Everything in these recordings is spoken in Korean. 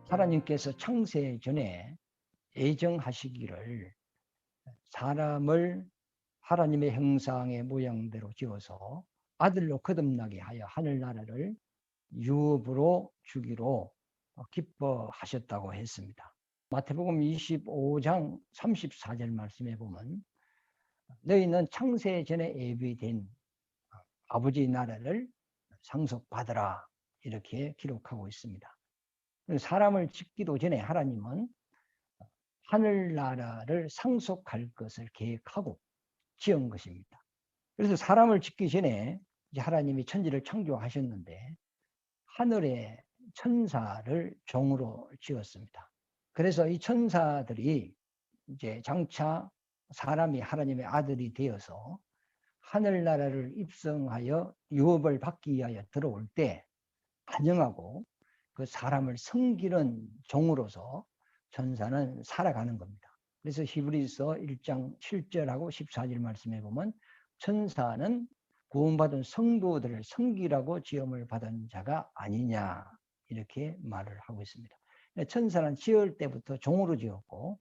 하나님께서 창세 전에 예정하시기를 사람을 하나님의 형상의 모양대로 지어서 아들로 거듭나게 하여 하늘나라를 유업으로 주기로 기뻐하셨다고 했습니다. 마태복음 25장 34절 말씀에 보면 너희는 창세 전에 예비된 아버지 나라를 상속받으라 이렇게 기록하고 있습니다. 사람을 짓기도 전에 하나님은 하늘나라를 상속할 것을 계획하고 지은 것입니다. 그래서 사람을 짓기 전에 하나님이 천지를 창조하셨는데 하늘의 천사를 종으로 지었습니다. 그래서 이 천사들이 이제 장차 사람이 하나님의 아들이 되어서 하늘나라를 입성하여 유업을 받기 위하여 들어올 때 환영하고 그 사람을 섬기는 종으로서 천사는 살아가는 겁니다. 그래서 히브리서 1장 7절하고 14절 말씀에 보면 천사는 구원받은 성도들을 섬기라고 지음을 받은 자가 아니냐 이렇게 말을 하고 있습니다. 천사는 지을 때부터 종으로 지었고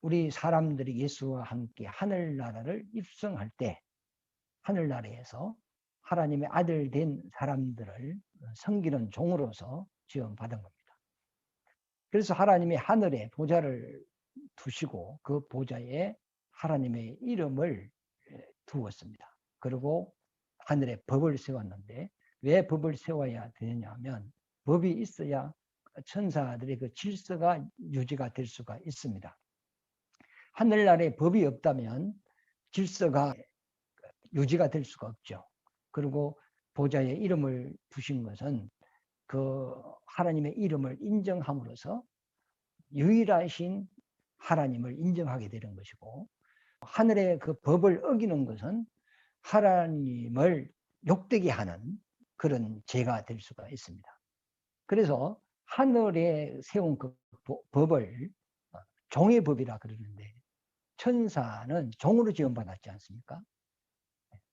우리 사람들이 예수와 함께 하늘나라를 입성할 때 하늘나라에서 하나님의 아들 된 사람들을 섬기는 종으로서 지원받은 겁니다. 그래서 하나님이 하늘에 보좌를 두시고 그 보좌에 하나님의 이름을 두었습니다. 그리고 하늘에 법을 세웠는데 왜 법을 세워야 되냐면 법이 있어야 천사들의 그 질서가 유지가 될 수가 있습니다. 하늘나라에 법이 없다면 질서가 유지가 될 수가 없죠. 그리고 보좌에 이름을 두신 것은 그 하나님의 이름을 인정함으로써 유일하신 하나님을 인정하게 되는 것이고 하늘의 그 법을 어기는 것은 하나님을 욕되게 하는 그런 죄가 될 수가 있습니다. 그래서 하늘에 세운 그 법을 종의 법이라 그러는데 천사는 종으로 지원받았지 않습니까?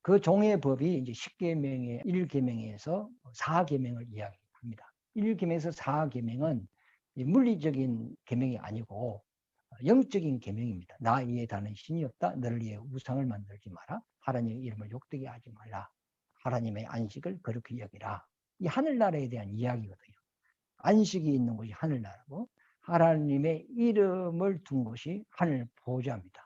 그 종의 법이 이제 10계명의 1계명에서 4계명을 이야기합니다. 1계명에서 4계명은 물리적인 계명이 아니고 영적인 계명입니다. 나 이에 다른 신이 없다. 너를 위해 우상을 만들지 마라. 하나님의 이름을 욕되게 하지 말라. 하나님의 안식을 거룩히 여기라. 이 하늘나라에 대한 이야기거든요. 안식이 있는 곳이 하늘나라고 하나님의 이름을 둔 곳이 하늘 보좌입니다.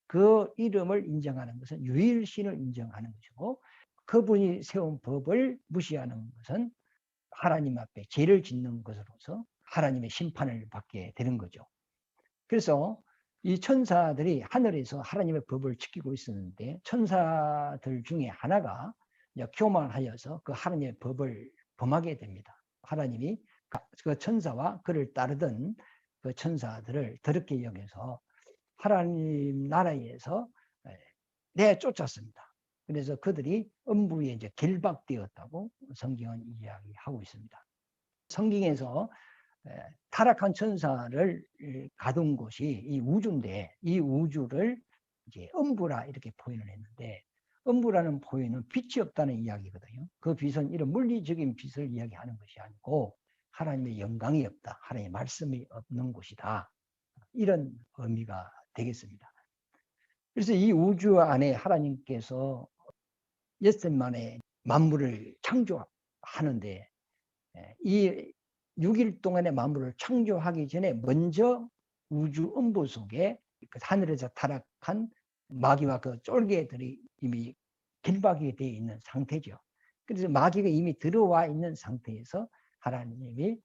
그 이름을 인정하는 것은 유일신을 인정하는 것이고 그분이 세운 법을 무시하는 것은 하나님 앞에 죄를 짓는 것으로서 하나님의 심판을 받게 되는 거죠. 그래서 이 천사들이 하늘에서 하나님의 법을 지키고 있었는데 천사들 중에 하나가 교만하여서 그 하나님의 법을 범하게 됩니다. 하나님이 그 천사와 그를 따르던 그 천사들을 더럽게 여겨서 하나님 나라에서 내쫓았습니다. 그래서 그들이 음부에 이제 결박되었다고 성경은 이야기하고 있습니다. 성경에서 타락한 천사를 가둔 곳이 이 우주인데 이 우주를 이제 음부라 이렇게 표현을 했는데 음부라는 표현은 빛이 없다는 이야기거든요. 그 빛은 이런 물리적인 빛을 이야기하는 것이 아니고 하나님의 영광이 없다. 하나님의 말씀이 없는 곳이다. 이런 의미가 되겠습니다. 그래서 이 우주 안에 하나님께서 엿새 만에 만물을 창조하는데 이 6일 동안의 만물을 창조하기 전에 먼저 우주 음부 속에 하늘에서 타락한 마귀와 그 쫄개들이 이미 길박이 되어 있는 상태죠. 그래서 마귀가 이미 들어와 있는 상태에서 하나님이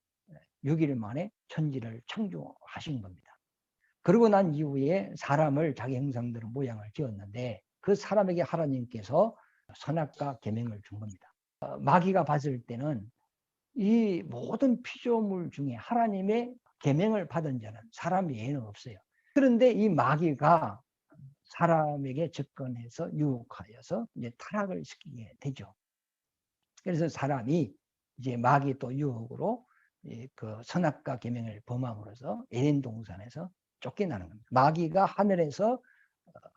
6일 만에 천지를 창조하신 겁니다. 그러고 난 이후에 사람을 자기 형상대로 모양을 지었는데 그 사람에게 하나님께서 선악과 계명을 준 겁니다. 마귀가 봤을 때는 이 모든 피조물 중에 하나님의 계명을 받은 자는 사람 외에는 없어요. 그런데 이 마귀가 사람에게 접근해서 유혹하여서 이제 타락을 시키게 되죠. 그래서 사람이 이제 마귀 또 유혹으로 그 선악과 계명을 범함으로써 에덴 동산에서 쫓겨나는 겁니다. 마귀가 하늘에서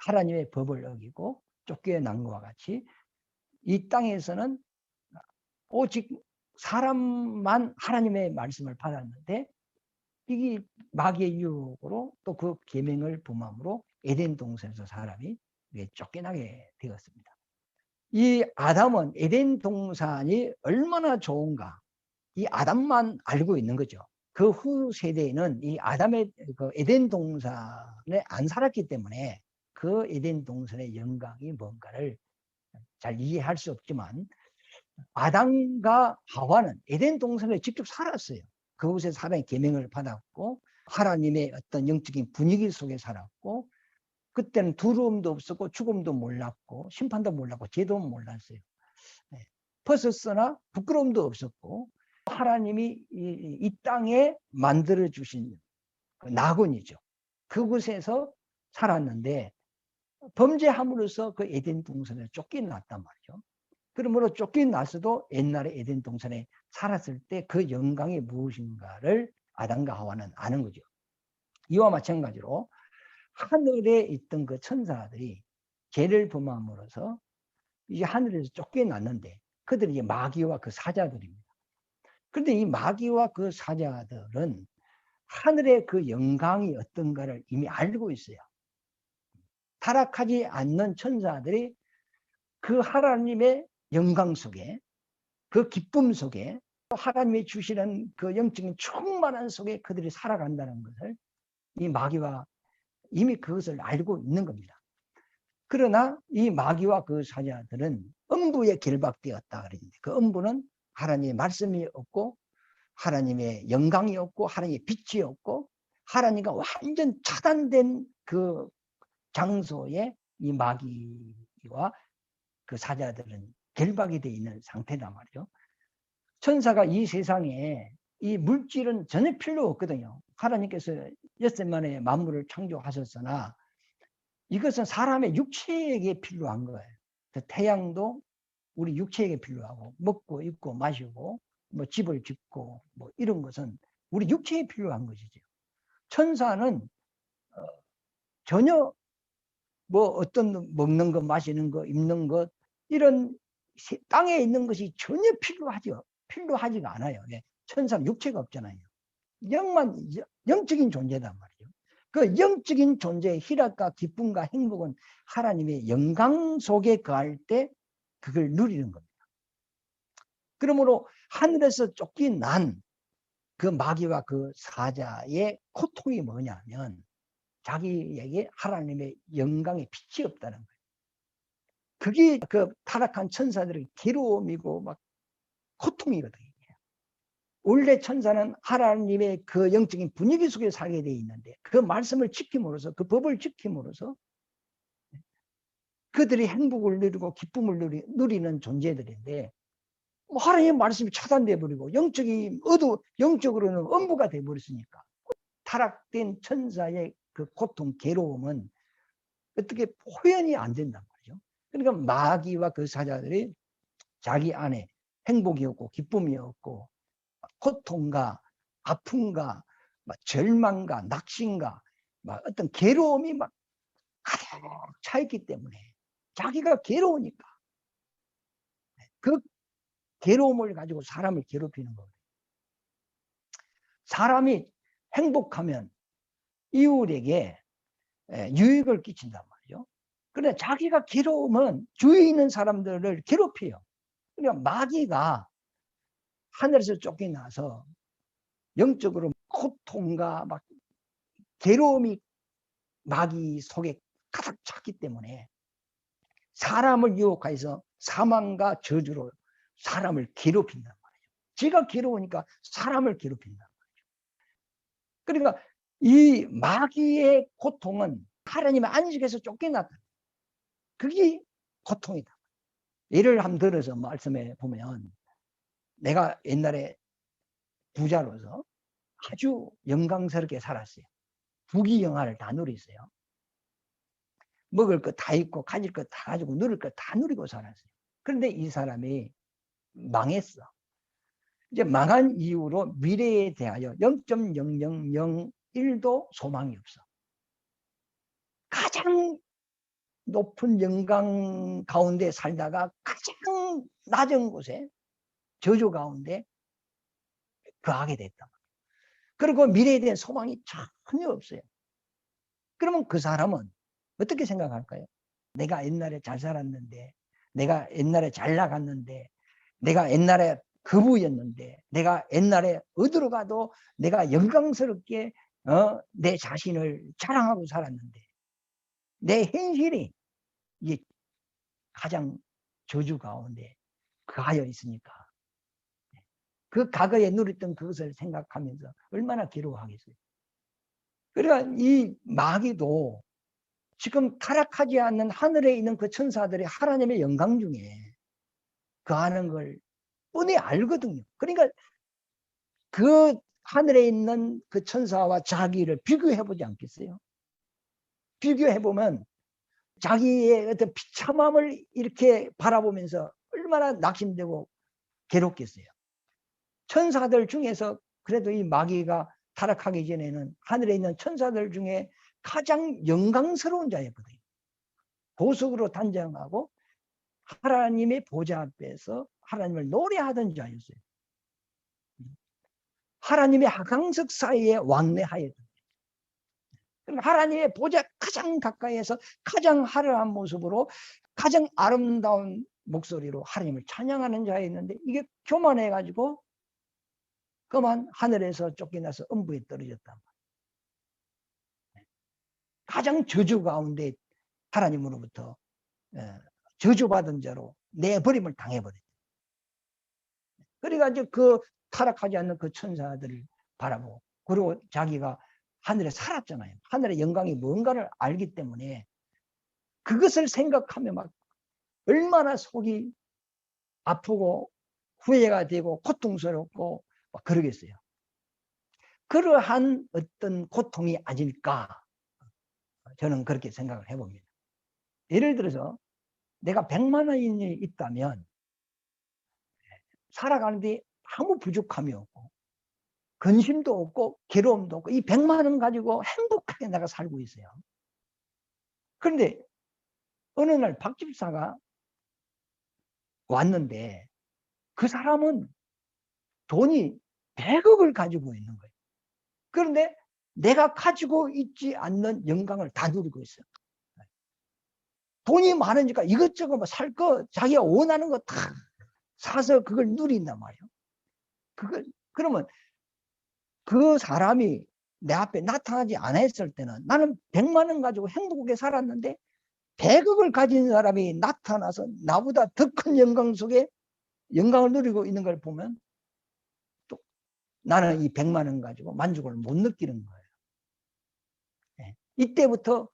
하나님의 법을 어기고 쫓겨난 것과 같이 이 땅에서는 오직 사람만 하나님의 말씀을 받았는데 이게 마귀의 유혹으로 또 그 계명을 범함으로 에덴 동산에서 사람이 쫓겨나게 되었습니다. 이 아담은 에덴 동산이 얼마나 좋은가 이 아담만 알고 있는 거죠. 그 후 세대에는 이 아담의 그 에덴 동산에 안 살았기 때문에 그 에덴 동산의 영광이 뭔가를 잘 이해할 수 없지만, 아담과 하와는 에덴 동산에 직접 살았어요. 그곳에 하나님의 계명을 받았고 하나님의 어떤 영적인 분위기 속에 살았고, 그때는 두려움도 없었고 죽음도 몰랐고 심판도 몰랐고 죄도 몰랐어요. 벗었으나 부끄러움도 없었고, 하나님이 이 땅에 만들어 주신 낙원이죠. 그곳에서 살았는데 범죄함으로써 그 에덴 동산에 쫓겨났단 말이죠. 그러므로 쫓겨났어도 옛날에 에덴 동산에 살았을 때 그 영광이 무엇인가를 아담과 하와는 아는 거죠. 이와 마찬가지로 하늘에 있던 그 천사들이 죄를 범함으로써 이제 하늘에서 쫓겨났는데 그들이 이제 마귀와 그 사자들입니다. 그런데 이 마귀와 그 사자들은 하늘의 그 영광이 어떤가를 이미 알고 있어요. 타락하지 않는 천사들이 그 하나님의 영광 속에, 그 기쁨 속에, 하나님이 주시는 그 영적인 충만한 속에 그들이 살아간다는 것을 이 마귀와 이미 그것을 알고 있는 겁니다. 그러나 이 마귀와 그 사자들은 음부에 결박되었다 그랬는데, 그 음부는 하나님의 말씀이 없고 하나님의 영광이 없고 하나님의 빛이 없고 하나님과 완전 차단된 그 장소에 이 마귀와 그 사자들은 결박이 되어 있는 상태란 말이죠. 천사가 이 세상에 이 물질은 전혀 필요 없거든요. 하나님께서 엿새 만에 만물을 창조하셨으나 이것은 사람의 육체에게 필요한 거예요. 태양도 우리 육체에게 필요하고, 먹고 입고 마시고 뭐 집을 짓고 뭐 이런 것은 우리 육체에 필요한 것이죠. 천사는 전혀 뭐 어떤 먹는 거 마시는 거 입는 것 이런 땅에 있는 것이 전혀 필요하지가 않아요. 천사는 육체가 없잖아요. 영적인 존재단 말이죠. 그 영적인 존재의 희락과 기쁨과 행복은 하나님의 영광 속에 거할 때 그걸 누리는 겁니다. 그러므로 하늘에서 쫓겨난 그 마귀와 그 사자의 고통이 뭐냐면 자기에게 하나님의 영광의 빛이 없다는 거예요. 그게 그 타락한 천사들의 괴로움이고 막 고통이거든요. 원래 천사는 하나님의 그 영적인 분위기 속에 살게 되어 있는데 그 말씀을 지킴으로써, 그 법을 지킴으로써 그들이 행복을 누리고 기쁨을 누리는 존재들인데, 뭐 하나님의 말씀이 차단돼 버리고 영적으로는 엄부가 돼 버렸으니까 타락된 천사의 그 고통, 괴로움은 어떻게 표현이 안 된단 말이죠. 그러니까 마귀와 그 사자들이 자기 안에 행복이 없고 기쁨이 없고 고통과 아픔과 절망과 낙심과 어떤 괴로움이 막 가득 차 있기 때문에, 자기가 괴로우니까 그 괴로움을 가지고 사람을 괴롭히는 거예요. 사람이 행복하면 이웃에게 유익을 끼친단 말이죠. 그런데 자기가 괴로우면 주위에 있는 사람들을 괴롭혀요. 그러니까 마귀가 하늘에서 쫓겨나서 영적으로 고통과 막 괴로움이 마귀 속에 가득 찼기 때문에 사람을 유혹해서 사망과 저주로 사람을 괴롭힌단 말이에요. 지가 괴로우니까 사람을 괴롭힌단 말이죠. 그러니까 이 마귀의 고통은 하나님의 안식에서 쫓겨났다. 그게 고통이다. 예를 한번 들어서 말씀해 보면, 내가 옛날에 부자로서 아주 영광스럽게 살았어요. 부귀영화를 다 누렸어요. 먹을 것 다 있고 가질 것 다 가지고 누릴 것 다 누리고 살았어요. 그런데 이 사람이 망했어. 이제 망한 이후로 미래에 대하여 0.0001도 소망이 없어. 가장 높은 영광 가운데 살다가 가장 낮은 곳에 저주 가운데 거하게 됐다. 그리고 미래에 대한 소망이 전혀 없어요. 그러면 그 사람은 어떻게 생각할까요? 내가 옛날에 잘 살았는데, 내가 옛날에 잘 나갔는데, 내가 옛날에 거부였는데, 내가 옛날에 어디로 가도 내가 영광스럽게 내 자신을 자랑하고 살았는데, 내 현실이 이게 가장 저주 가운데 거하여 있으니까 그 과거에 누렸던 그것을 생각하면서 얼마나 괴로워하겠어요. 그러니까 이 마귀도 지금 타락하지 않는 하늘에 있는 그 천사들이 하나님의 영광 중에 거하는 걸 뻔히 알거든요. 그러니까 그 하늘에 있는 그 천사와 자기를 비교해보지 않겠어요? 비교해보면 자기의 어떤 비참함을 이렇게 바라보면서 얼마나 낙심되고 괴롭겠어요. 천사들 중에서 그래도 이 마귀가 타락하기 전에는 하늘에 있는 천사들 중에 가장 영광스러운 자였거든요. 보석으로 단장하고 하나님의 보좌 앞에서 하나님을 노래하던 자였어요. 하나님의 하강석 사이에 왕래하였던 하나님의 보좌 가장 가까이에서 가장 화려한 모습으로 가장 아름다운 목소리로 하나님을 찬양하는 자였는데 이게 교만해가지고 그만 하늘에서 쫓겨나서 음부에 떨어졌단 말이에요. 가장 저주 가운데 하나님으로부터 저주받은 자로 내버림을 당해버렸어요. 그래가지고 그 타락하지 않는 그 천사들을 바라보고 그리고 자기가 하늘에 살았잖아요. 하늘의 영광이 뭔가를 알기 때문에 그것을 생각하며 막 얼마나 속이 아프고 후회가 되고 고통스럽고 막 그러겠어요. 그러한 어떤 고통이 아닐까 저는 그렇게 생각을 해봅니다. 예를 들어서 내가 100만 원이 있다면 살아가는데 아무 부족함이 없고 근심도 없고 괴로움도 없고 이 100만 원 가지고 행복하게 내가 살고 있어요. 그런데 어느 날 박 집사가 왔는데 그 사람은 돈이 100억을 가지고 있는 거예요. 그런데 내가 가지고 있지 않는 영광을 다 누리고 있어요. 돈이 많으니까 이것저것 뭐 살 거 자기가 원하는 거 다 사서 그걸 누린단 말이에요. 그러면 그 사람이 내 앞에 나타나지 않았을 때는 나는 100만 원 가지고 행복하게 살았는데 100억을 가진 사람이 나타나서 나보다 더 큰 영광 속에 영광을 누리고 있는 걸 보면 또 나는 이 100만 원 가지고 만족을 못 느끼는 거예요. 네. 이때부터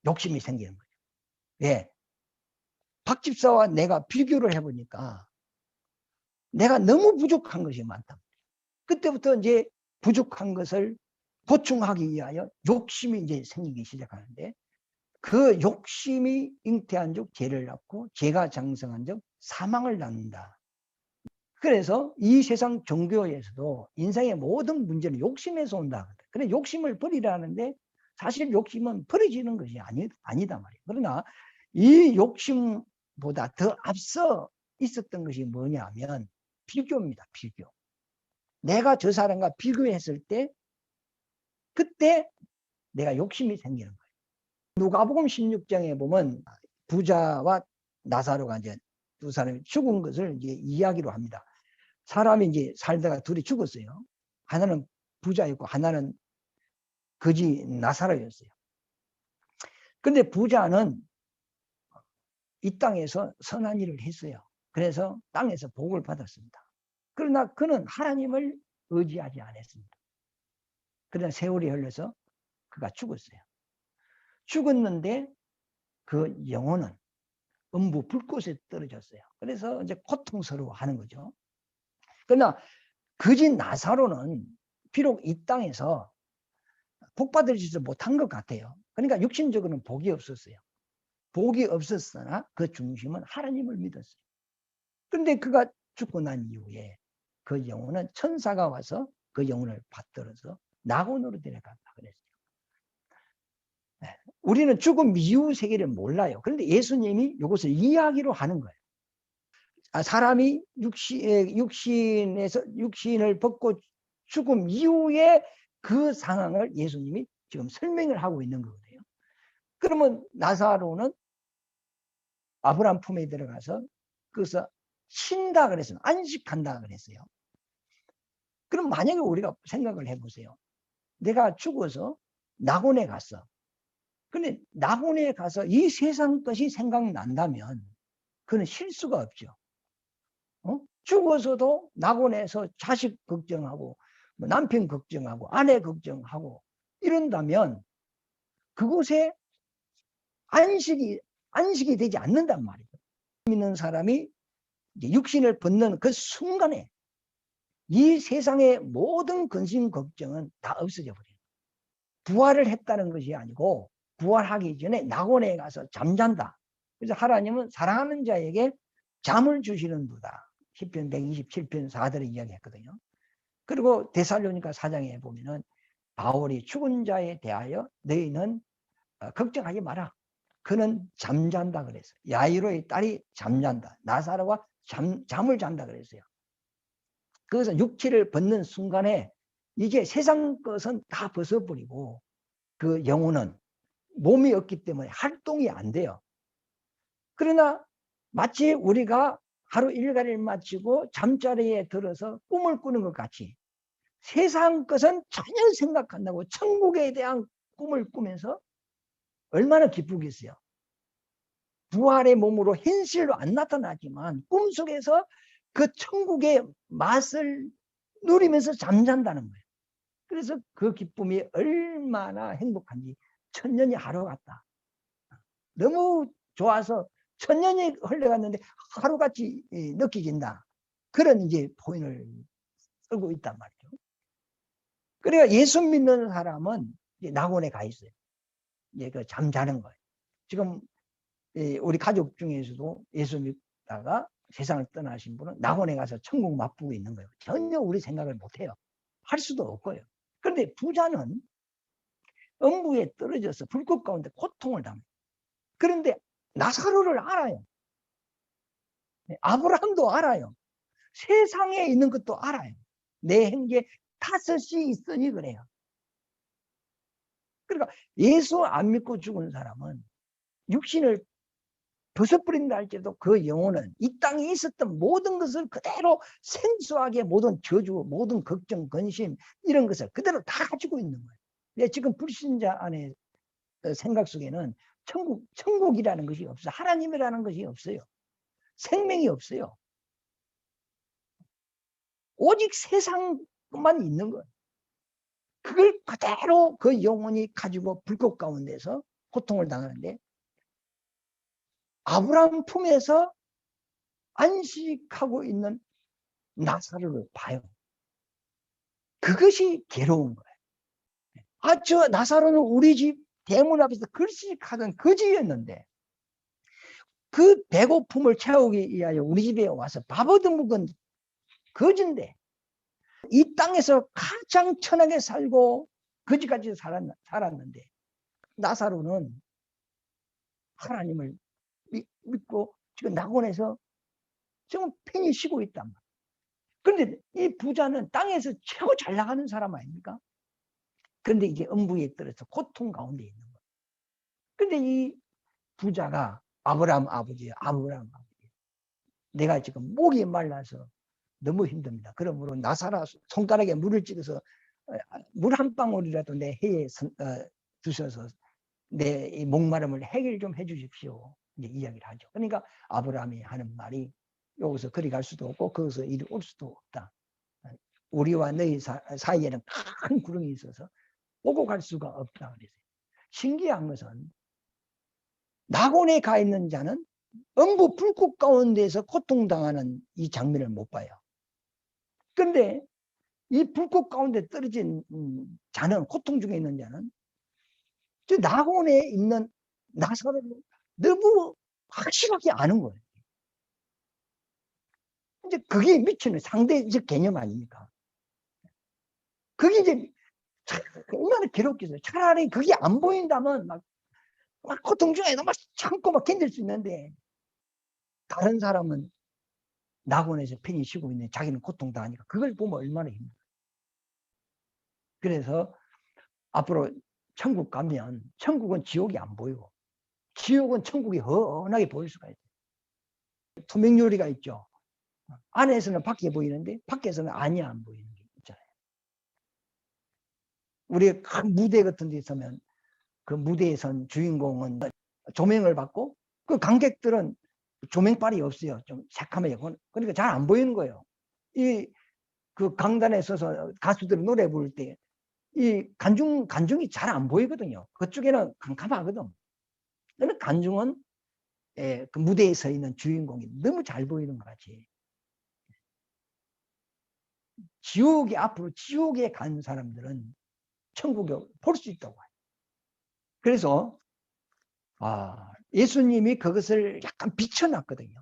욕심이 생기는 거죠. 왜? 박 집사와 내가 비교를 해보니까 내가 너무 부족한 것이 많다. 그때부터 이제 부족한 것을 보충하기 위하여 욕심이 이제 생기기 시작하는데 그 욕심이 잉태한 즉 죄를 낳고 죄가 장성한 즉 사망을 낳는다. 그래서 이 세상 종교에서도 인생의 모든 문제는 욕심에서 온다. 그래 욕심을 버리라는데 사실 욕심은 버려지는 것이 아니다 말이에요. 그러나 이 욕심보다 더 앞서 있었던 것이 뭐냐면 비교입니다. 비교. 내가 저 사람과 비교했을 때 그때 내가 욕심이 생기는 거예요. 누가복음 16장에 보면 부자와 나사로가 이제 두 사람이 죽은 것을 이제 이야기로 합니다. 사람이 이제 살다가 둘이 죽었어요. 하나는 부자였고 하나는 거지 나사로였어요. 근데 부자는 이 땅에서 선한 일을 했어요. 그래서 땅에서 복을 받았습니다. 그러나 그는 하나님을 의지하지 않았습니다. 그러나 세월이 흘러서 그가 죽었어요. 죽었는데 그 영혼은 음부 불꽃에 떨어졌어요. 그래서 이제 고통스러워하는 거죠. 그러나 거지 나사로는 비록 이 땅에서 복 받으시지 못한 것 같아요. 그러니까 육신적으로는 복이 없었어요. 복이 없었으나 그 중심은 하나님을 믿었어요. 그런데 그가 죽고 난 이후에 그 영혼은 천사가 와서 그 영혼을 받들어서 낙원으로 데려간다 그랬어요. 네. 우리는 죽음 이후 세계를 몰라요. 그런데 예수님이 이것을 이야기로 하는 거예요. 사람이 육신을 벗고 죽음 이후에 그 상황을 예수님이 지금 설명을 하고 있는 거거든요. 그러면 나사로는 아브라함 품에 들어가서 그래서 쉰다 그랬어요. 안식한다 그랬어요. 그럼 만약에 우리가 생각을 해보세요. 내가 죽어서 낙원에 갔어. 근데 낙원에 가서 이 세상 것이 생각난다면 그는 쉴 수가 없죠. 죽어서도 낙원에서 자식 걱정하고 남편 걱정하고 아내 걱정하고 이런다면 그곳에 안식이 되지 않는단 말이죠. 믿는 사람이 육신을 벗는 그 순간에 이 세상의 모든 근심 걱정은 다 없어져 버려요. 부활을 했다는 것이 아니고 부활하기 전에 낙원에 가서 잠잔다. 그래서 하나님은 사랑하는 자에게 잠을 주시는 분이다. 시편 127편 4절에 이야기했거든요. 그리고 데살로니가 4장에 보면은 바울이 죽은 자에 대하여 너희는 걱정하지 마라. 그는 잠잔다 그랬어요. 야이로의 딸이 잠잔다. 나사로가 잠을 잔다 그랬어요. 그래서 육체를 벗는 순간에 이제 세상 것은 다 벗어버리고 그 영혼은 몸이 없기 때문에 활동이 안 돼요. 그러나 마치 우리가 하루 일과를 마치고 잠자리에 들어서 꿈을 꾸는 것 같이 세상 것은 전혀 생각한다고 천국에 대한 꿈을 꾸면서 얼마나 기쁘겠어요. 부활의 몸으로 현실로 안 나타나지만 꿈속에서 그 천국의 맛을 누리면서 잠잔다는 거예요. 그래서 그 기쁨이 얼마나 행복한지 천년이 하루 같다. 너무 좋아서 천년이 흘러갔는데 하루같이 느껴진다. 그런 이제 표현을 쓰고 있단 말이죠. 그러니까 예수 믿는 사람은 이제 낙원에 가 있어요. 이제 그 잠자는 거예요. 지금 우리 가족 중에서도 예수 믿다가 세상을 떠나신 분은 낙원에 가서 천국 맛보고 있는 거예요. 전혀 우리 생각을 못해요. 할 수도 없고요. 그런데 부자는 음부에 떨어져서 불꽃 가운데 고통을 당해요. 그런데 나사로를 알아요. 아브라함도 알아요. 세상에 있는 것도 알아요. 내 행제 탓이 있으니 그래요. 그러니까 예수 안 믿고 죽은 사람은 육신을 벗어버린다 할지라도 그 영혼은 이 땅에 있었던 모든 것을 그대로 생소하게 모든 저주, 모든 걱정, 근심 이런 것을 그대로 다 가지고 있는 거예요. 지금 불신자 안에 생각 속에는 천국이라는 것이 없어요. 하나님이라는 것이 없어요. 생명이 없어요. 오직 세상만 있는 거예요. 그걸 그대로 그 영혼이 가지고 불꽃 가운데서 고통을 당하는데 아브라함 품에서 안식하고 있는 나사로를 봐요. 그것이 괴로운 거예요. 저 나사로는 우리 집 대문 앞에서 글씨하던 거지였는데 그 배고픔을 채우기 위하여 우리 집에 와서 밥 얻어먹은 거지인데 이 땅에서 가장 천하게 살고 거지같이 살았는데 나사로는 하나님을 믿고 지금 낙원에서 지금 편히 쉬고 있단 말이에요. 그런데 이 부자는 땅에서 최고 잘 나가는 사람 아닙니까? 그런데 이게 음부에 떨어져 고통 가운데 있는 거예요. 그런데 이 부자가 아브라함 아버지예요. 아브라함 아버지. 내가 지금 목이 말라서 너무 힘듭니다. 그러므로 나사라 손가락에 물을 찍어서 물 한 방울이라도 내 해에 두셔서 내 목마름을 해결 좀 해주십시오. 이제 이야기를 하죠. 그러니까 아브라함이 하는 말이 여기서 그리 갈 수도 없고 거기서 이리 올 수도 없다. 우리와 너희 사이에는 큰 구름이 있어서 오고 갈 수가 없다 그랬어요. 신기한 것은 낙원에 가 있는 자는 음부 불꽃 가운데서 고통당하는 이 장면을 못 봐요. 그런데 이 불꽃 가운데 떨어진 자는 고통 중에 있는 자는 저 낙원에 있는 나사로를 너무 확실하게 아는 거예요. 이제 그게 미치는 상대적 개념 아닙니까? 그게 이제 얼마나 괴롭겠어요. 차라리 그게 안 보인다면 막 고통 중에도 막 참고 막 견딜 수 있는데 다른 사람은 낙원에서 편히 쉬고 있는데 자기는 고통 당하니까 그걸 보면 얼마나 힘들어요. 그래서 앞으로 천국 가면 천국은 지옥이 안 보이고 지옥은 천국이 훤하게 보일 수가 있어요. 투명유리가 있죠. 안에서는 밖에 보이는데 밖에서는 안이 안 보이는 게 있잖아요. 우리 큰 무대 같은 데 있으면 그 무대에 선 주인공은 조명을 받고 그 관객들은 조명빨이 없어요. 좀 새카매요. 그러니까 잘 안 보이는 거예요. 그 강단에 서서 가수들이 노래 부를 때 이 간중이 잘 안 보이거든요. 그쪽에는 캄캄하거든. 근데 간중은 그 무대에 서 있는 주인공이 너무 잘 보이는 것 같이. 앞으로 지옥에 간 사람들은 천국에 볼 수 있다고 해요. 그래서 예수님이 그것을 약간 비춰놨거든요.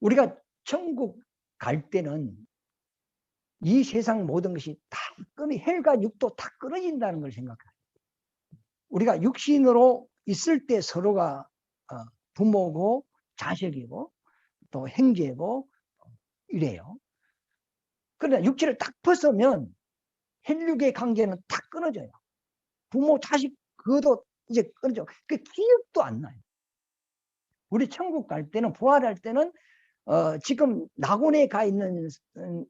우리가 천국 갈 때는 이 세상 모든 것이 다 헬과 육도 다 끊어진다는 걸 생각해요. 우리가 육신으로 있을 때 서로가 부모고 자식이고 또 형제고 이래요. 그러나 육체를 딱 벗으면 혈육의 관계는 다 끊어져요. 부모 자식 그것도 이제 끊어져. 그 기억도 안 나요. 우리 천국 갈 때는 부활할 때는 지금 낙원에 가 있는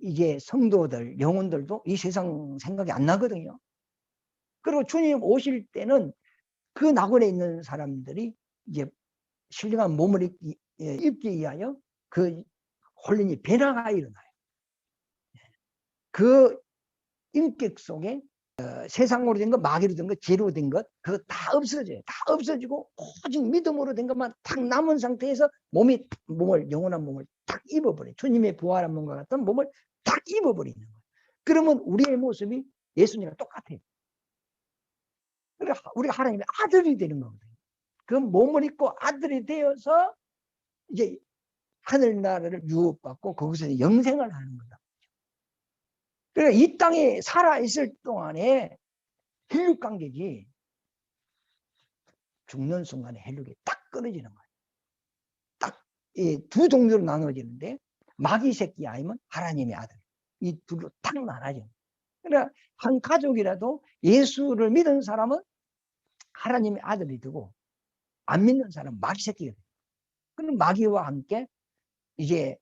이제 성도들 영혼들도 이 세상 생각이 안 나거든요. 그리고 주님 오실 때는 그 낙원에 있는 사람들이 이제 신령한 몸을 입기 위하여 그 혼련이 변화가 일어나요. 그 인격 속에 세상으로 된 것, 마귀로 된 것, 죄로 된 것, 그거 다 없어져요. 다 없어지고 오직 믿음으로 된 것만 딱 남은 상태에서 영원한 몸을 딱 입어버려요. 주님의 부활한 몸과 같은 몸을 딱 입어버리는 거예요. 그러면 우리의 모습이 예수님과 똑같아요. 그러니까 우리가 하나님의 아들이 되는 거거든요. 그 몸을 입고 아들이 되어서 이제 하늘나라를 유업받고 거기서 영생을 하는 거다. 그러니까 이 땅에 살아있을 동안에 혈육관계지 죽는 순간에 혈육이 딱 끊어지는 거예요. 딱 두 종류로 나눠지는데 마귀 새끼 아니면 하나님의 아들. 이 둘로 딱 나눠져. 그러니까 한 가족이라도 예수를 믿은 사람은 하나님의 아들이 되고 안 믿는 사람은 마귀 새끼가 돼요. 그럼 마귀와 함께 이제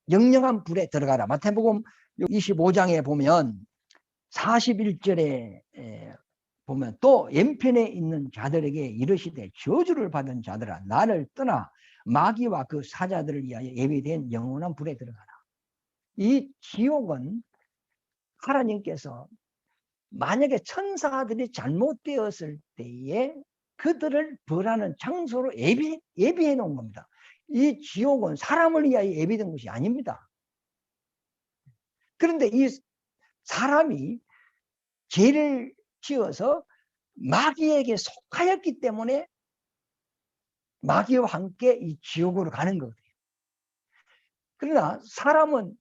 영영한 불에 들어가라. 마태복음 25장에 보면 41절에 보면 또 왼편에 있는 자들에게 이르시되 저주를 받은 자들아 나를 떠나 마귀와 그 사자들을 위하여 예비된 영원한 불에 들어가라. 이 지옥은 하나님께서 만약에 천사들이 잘못되었을 때에 그들을 벌하는 장소로 예비해 놓은 겁니다. 이 지옥은 사람을 위하여 예비된 것이 아닙니다. 그런데 이 사람이 죄를 지어서 마귀에게 속하였기 때문에 마귀와 함께 이 지옥으로 가는 거거든요. 그러나 사람은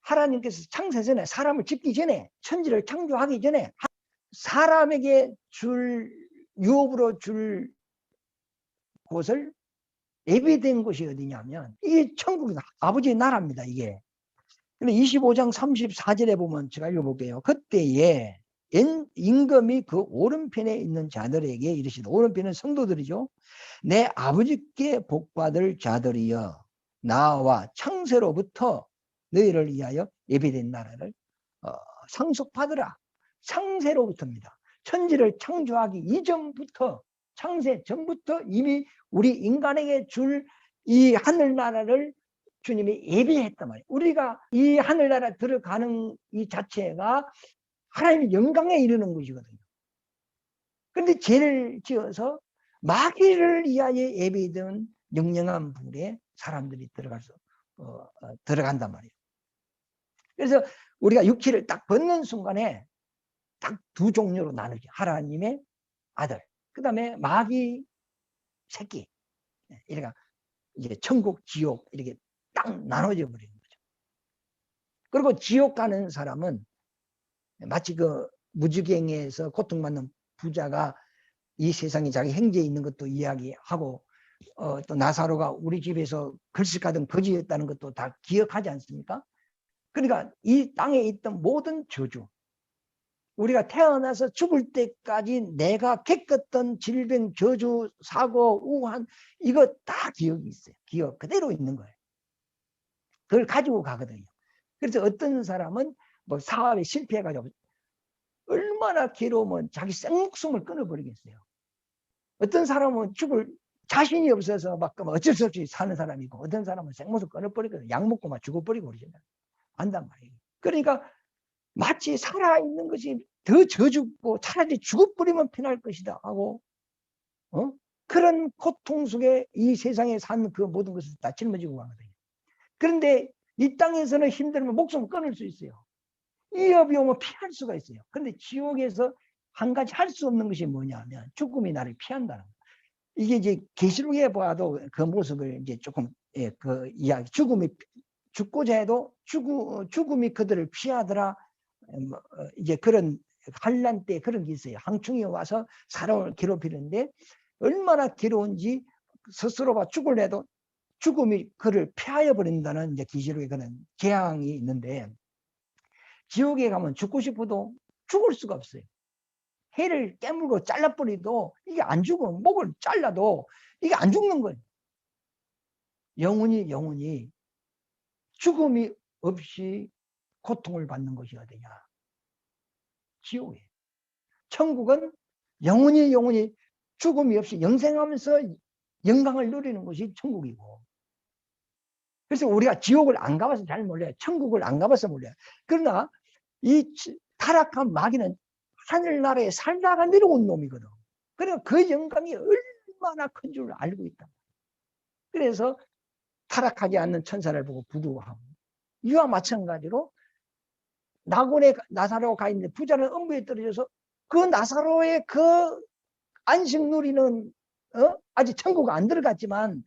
하나님께서 창세 전에 사람을 짓기 전에 천지를 창조하기 전에 사람에게 유업으로 줄 곳을 예비된 곳이 어디냐면 이 천국이 아버지의 나라입니다. 이게. 25장 34절에 보면 제가 읽어볼게요. 그때에 임금이 그 오른편에 있는 자들에게 이르시되, 오른편은 성도들이죠. 내 아버지께 복받을 자들이여 나와 창세로부터 너희를 위하여 예비된 나라를 상속받으라. 창세로부터입니다. 천지를 창조하기 이전부터, 창세 전부터 이미 우리 인간에게 줄 이 하늘나라를 주님이 예비했단 말이에요. 우리가 이 하늘나라 들어가는 이 자체가 하나님의 영광에 이르는 것이거든요. 그런데 죄를 지어서 마귀를 위하여 예비된 영영한 불에 사람들이 들어간단 말이에요. 그래서 우리가 육체를 딱 벗는 순간에 딱 두 종류로 나누죠. 하나님의 아들, 그 다음에 마귀 새끼. 이렇게 이제 천국, 지옥 이렇게 딱 나눠져 버리는 거죠. 그리고 지옥 가는 사람은 마치 그 무지갱에서 고통받는 부자가 이 세상에 자기 형제 있는 것도 이야기하고 또 나사로가 우리 집에서 글씨 가던 거지였다는 것도 다 기억하지 않습니까? 그러니까 이 땅에 있던 모든 저주, 우리가 태어나서 죽을 때까지 내가 겪었던 질병, 저주, 사고, 우한 이거 다 기억이 있어요. 기억 그대로 있는 거예요. 그걸 가지고 가거든요. 그래서 어떤 사람은 뭐 사업에 실패해가지고 얼마나 괴로우면 자기 생목숨을 끊어버리겠어요. 어떤 사람은 죽을 자신이 없어서 막 어쩔 수 없이 사는 사람이고, 어떤 사람은 생목숨 끊어버리거든요. 약 먹고 막 죽어버리고 그러잖아요. 안단 말이에요. 그러니까 마치 살아있는 것이 더 저죽고 차라리 죽어버리면 편할 것이다 하고, 그런 고통 속에 이 세상에 산 그 모든 것을 다 짊어지고 가거든요. 그런데 이 땅에서는 힘들면 목숨을 끊을 수 있어요. 위협이 오면 피할 수가 있어요. 그런데 지옥에서 한 가지 할 수 없는 것이 뭐냐면 죽음이 나를 피한다는 거예요. 이게 이제 계시록에 봐도 그 모습을 이제 조금 그 이야기, 죽고자 해도 죽음이 그들을 피하더라. 이제 그런 환란 때 그런 게 있어요. 항충이 와서 사람을 괴롭히는데 얼마나 괴로운지 스스로가 죽을래도 죽음이 그를 피하여 버린다는 이제 계시록에 그런 재앙이 있는데, 지옥에 가면 죽고 싶어도 죽을 수가 없어요. 해를 깨물고 잘라버리도 이게 안 죽어. 목을 잘라도 이게 안 죽는 거예요. 영원히 죽음이 없이 고통을 받는 것이 어디냐? 지옥이에요. 천국은 영원히 죽음이 없이 영생하면서 영광을 누리는 것이 천국이고, 그래서 우리가 지옥을 안 가봐서 잘 몰라요. 천국을 안 가봐서 몰라요. 그러나 이 타락한 마귀는 하늘나라에 살다가 내려온 놈이거든. 그러니까 그 영광이 얼마나 큰 줄 알고 있다. 그래서 타락하지 않는 천사를 보고 부두하고, 이와 마찬가지로 나사로 가 있는데 부자는 음부에 떨어져서 그 나사로의 그 안식 누리는 아직 천국 안 들어갔지만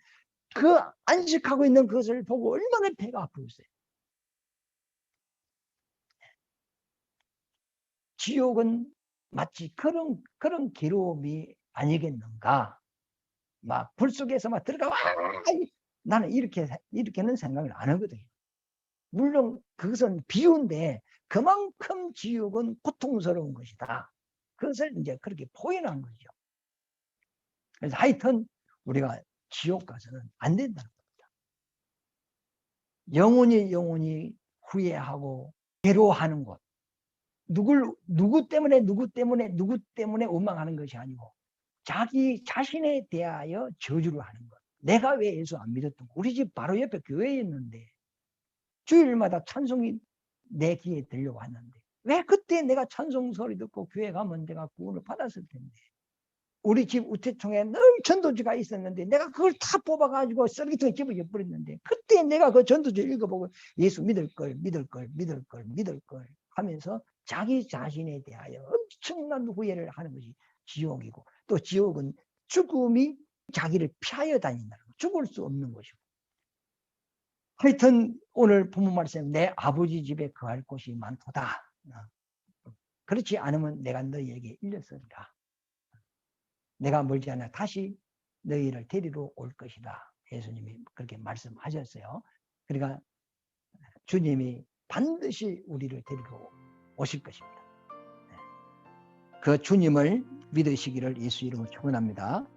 그 안식하고 있는 것을 보고 얼마나 배가 아프겠어요. 지옥은 마치 그런 괴로움이 아니겠는가. 막 불 속에서 막 들어가, 나는 이렇게는 생각을 안 하거든요. 물론 그것은 비유인데 그만큼 지옥은 고통스러운 것이다. 그것을 이제 그렇게 포인한 거죠. 그래서 하여튼 우리가 지옥 가서는 안 된다는 겁니다. 영원히 후회하고 괴로워하는 것. 누구 때문에 원망하는 것이 아니고 자기 자신에 대하여 저주를 하는 것. 내가 왜 예수 안 믿었던 거? 우리 집 바로 옆에 교회에 있는데 주일마다 찬송이 내 귀에 들려왔는데 왜 그때 내가 찬송 소리 듣고 교회 가면 내가 구원을 받았을 텐데. 우리 집 우체통에 늘 전도지가 있었는데 내가 그걸 다 뽑아가지고 쓰레기통에 집어버렸는데 그때 내가 그 전도지 읽어보고 예수 믿을 걸 하면서 자기 자신에 대하여 엄청난 후회를 하는 것이 지옥이고, 또 지옥은 죽음이 자기를 피하여 다닌다는 거, 죽을 수 없는 것이고. 하여튼 오늘 본문 말씀, 내 아버지 집에 거할 곳이 많도다. 그렇지 않으면 내가 너희에게 일렀으리라. 내가 멀지 않아 다시 너희를 데리러 올 것이다. 예수님이 그렇게 말씀하셨어요. 그러니까 주님이 반드시 우리를 데리러 오실 것입니다. 그 주님을 믿으시기를 예수 이름으로 축원합니다.